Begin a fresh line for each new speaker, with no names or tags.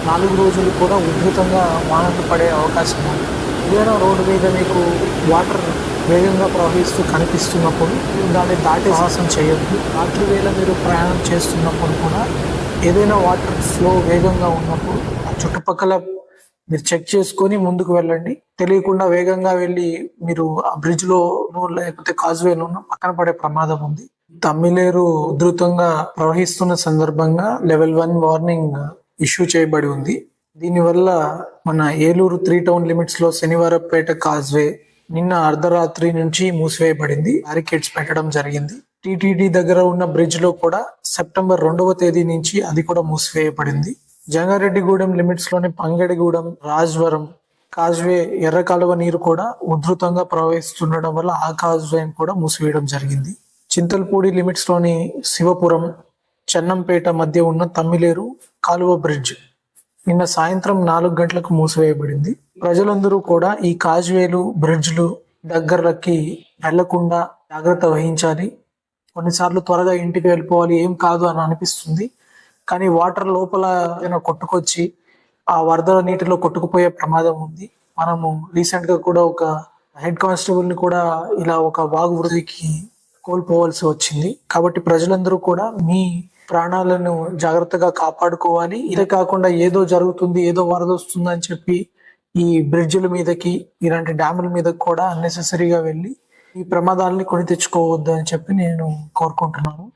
4 రోజులు కూడా ఉధృతంగా వానలు పడే అవకాశం ఉంది. ఏదైనా రోడ్డు మీద మీకు వాటర్ వేగంగా ప్రవహిస్తూ కనిపిస్తున్నప్పుడు దాన్ని దాటే సాహసం చేయొద్దు. రాత్రి వేళ మీరు ప్రయాణం చేస్తున్నప్పుడు కూడా ఏదైనా వాటర్ ఫ్లో వేగంగా ఉన్నప్పుడు ఆ చుట్టుపక్కల మీరు చెక్ చేసుకొని ముందుకు వెళ్ళండి. తెలియకుండా వేగంగా వెళ్ళి మీరు ఆ బ్రిడ్జ్ లోనూ లేకపోతే కాజ్వేలోనూ పక్కన పడే ప్రమాదం ఉంది. తమ్మిలేరు ఉధృతంగా ప్రవహిస్తున్న సందర్భంగా లెవెల్ 1 వార్నింగ్ ఇష్యూ చేయబడి ఉంది. దీనివల్ల మన ఏలూరు 3 టౌన్ లిమిట్స్ లో శనివారపేట కాజ్వే నిన్న అర్ధరాత్రి నుంచి మూసివేయబడింది. బ్యారికేడ్స్ పెట్టడం జరిగింది. టిటిడి దగ్గర ఉన్న బ్రిడ్జ్ లో కూడా సెప్టెంబర్ 2వ తేదీ నుంచి అది కూడా మూసివేయబడింది. జంగారెడ్డిగూడెం లిమిట్స్ లోని పంగడిగూడెం, రాజ్వరం కాజ్వే ఎర్ర కాలువ నీరు కూడా ఉధృతంగా ప్రవహిస్తుండడం వల్ల ఆ కాజ్వేని కూడా మూసివేయడం జరిగింది. చింతల్పూడి లిమిట్స్ లోని శివపురం, చెన్నంపేట మధ్య ఉన్న తమ్మిలేరు కాలువ బ్రిడ్జ్ నిన్న సాయంత్రం 4 గంటలకు మూసివేయబడింది. ప్రజలందరూ కూడా ఈ కాజ్వేలు, బ్రిడ్జ్లు దగ్గరకి వెళ్లకుండా జాగ్రత్త వహించాలి. కొన్నిసార్లు త్వరగా ఇంటికి వెళ్ళిపోవాలి, ఏం కాదు అని అనిపిస్తుంది. కానీ వాటర్ లోపల ఏదైనా కొట్టుకొచ్చి ఆ వరద నీటిలో కొట్టుకుపోయే ప్రమాదం ఉంది. మనము రీసెంట్ గా కూడా ఒక హెడ్ కానిస్టేబుల్ ని కూడా ఇలా ఒక వాగు వృద్ధికి కోల్పోవాల్సి వచ్చింది. కాబట్టి ప్రజలందరూ కూడా మీ ప్రాణాలను జాగ్రత్తగా కాపాడుకోవాలి. ఇదే కాకుండా ఏదో జరుగుతుంది, ఏదో వరద వస్తుంది అని చెప్పి ఈ బ్రిడ్జిల మీదకి, ఇలాంటి డ్యాముల మీద కూడా అన్నెసెసరీగా వెళ్ళి ఈ ప్రమాదాలని కొని తెచ్చుకోవద్దు అని చెప్పి నేను కోరుకుంటున్నాను.